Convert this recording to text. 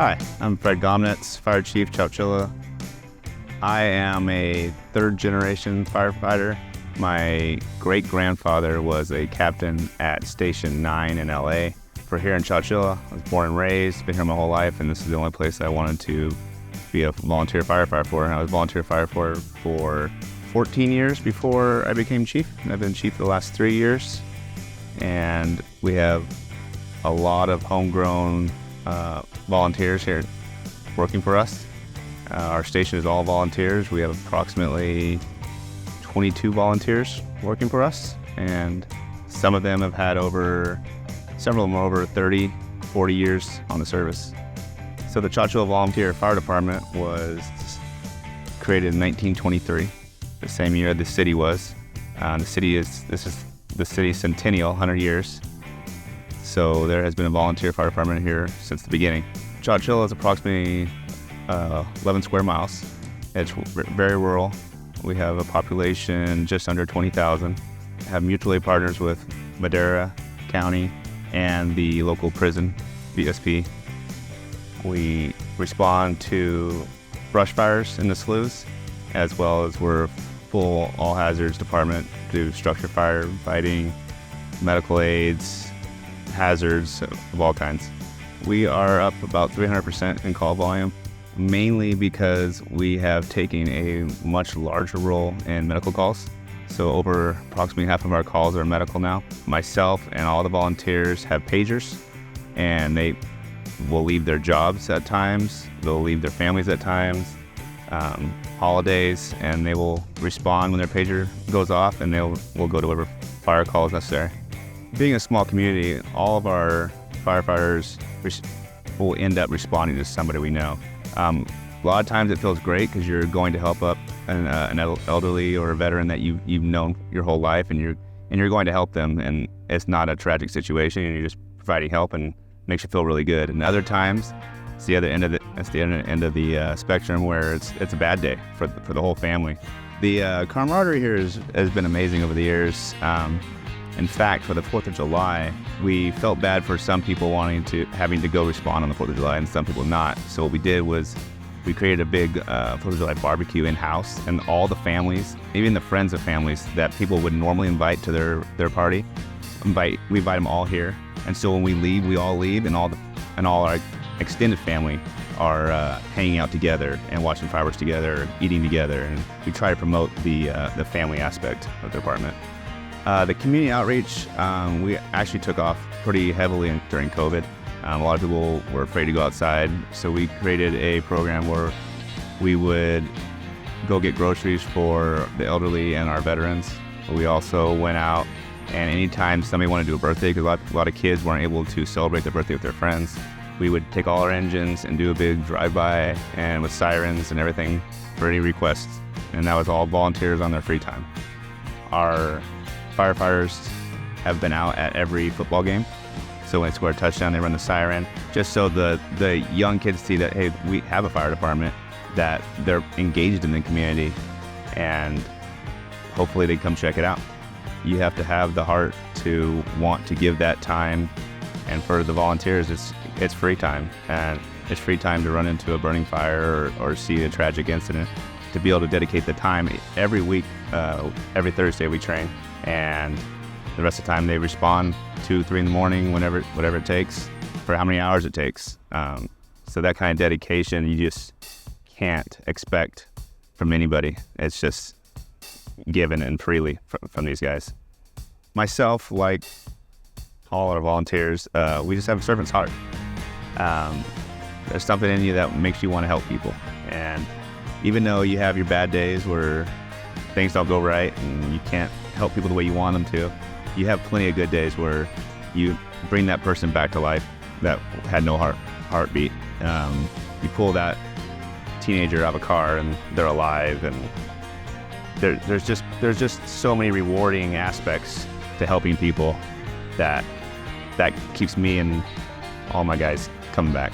Hi, I'm Fred Gaumnitz, Fire Chief, Chowchilla. I am a third-generation firefighter. My great-grandfather was a captain at Station 9 in LA. For here in Chowchilla, I was born and raised, been here my whole life, and this is the only place I wanted to be a volunteer firefighter for. And I was a volunteer firefighter for 14 years before I became chief. And I've been chief for the last 3 years. And we have a lot of homegrown volunteers here working for us. Our station is all volunteers. We have approximately 22 volunteers working for us, and some of them have had several of them are over 30, 40 years on the service. So the Chowchilla Volunteer Fire Department was created in 1923, the same year the city was. This is the city's centennial, 100 years. So there has been a volunteer fire department here since the beginning. Chowchilla is approximately 11 square miles. It's very rural. We have a population just under 20,000. Have mutual aid partners with Madera County and the local prison, VSP. We respond to brush fires in the sloughs, as well as we're full all hazards department, do structure fire fighting, medical aids, hazards of all kinds. We are up about 300% in call volume, mainly because we have taken a much larger role in medical calls. So over approximately half of our calls are medical now. Myself and all the volunteers have pagers, and they will leave their jobs at times, they'll leave their families at times, holidays, and they will respond when their pager goes off, and we'll go to whatever fire call is necessary. Being a small community, all of our firefighters will end up responding to somebody we know. A lot of times it feels great because you're going to help up an elderly or a veteran that you've known your whole life, and you're going to help them, and it's not a tragic situation, and you're just providing help, and makes you feel really good. And other times, it's the other end of the spectrum where it's a bad day for the whole family. The camaraderie here has been amazing over the years. In fact, for the 4th of July, we felt bad for some people having to go respond on the 4th of July and some people not. So what we did was we created a big 4th of July barbecue in-house, and all the families, even the friends of families that people would normally invite to their party, we invite them all here. And so when we leave, we all leave, and all our extended family are hanging out together and watching fireworks together, eating together, and we try to promote the family aspect of the department. The community outreach, we actually took off pretty heavily during COVID. A lot of people were afraid to go outside, so we created a program where we would go get groceries for the elderly and our veterans. We also went out, and anytime somebody wanted to do a birthday, because a lot of kids weren't able to celebrate their birthday with their friends, we would take all our engines and do a big drive-by, and with sirens and everything for any requests. And that was all volunteers on their free time. Our firefighters have been out at every football game. So when they score a touchdown, they run the siren, just so the young kids see that, hey, we have a fire department, that they're engaged in the community, and hopefully they come check it out. You have to have the heart to want to give that time, and for the volunteers, it's free time, and it's free time to run into a burning fire or see a tragic incident, to be able to dedicate the time. Every week, every Thursday we train, and the rest of the time they respond 2, 3 in the morning, whatever it takes, for how many hours it takes. So that kind of dedication you just can't expect from anybody. It's just given and freely from these guys. Myself, like all our volunteers, we just have a servant's heart. There's something in you that makes you want to help people. And even though you have your bad days where things don't go right and you can't help people the way you want them to, you have plenty of good days where you bring that person back to life that had no heartbeat. You pull that teenager out of a car and they're alive, and there's just so many rewarding aspects to helping people that keeps me and all my guys coming back.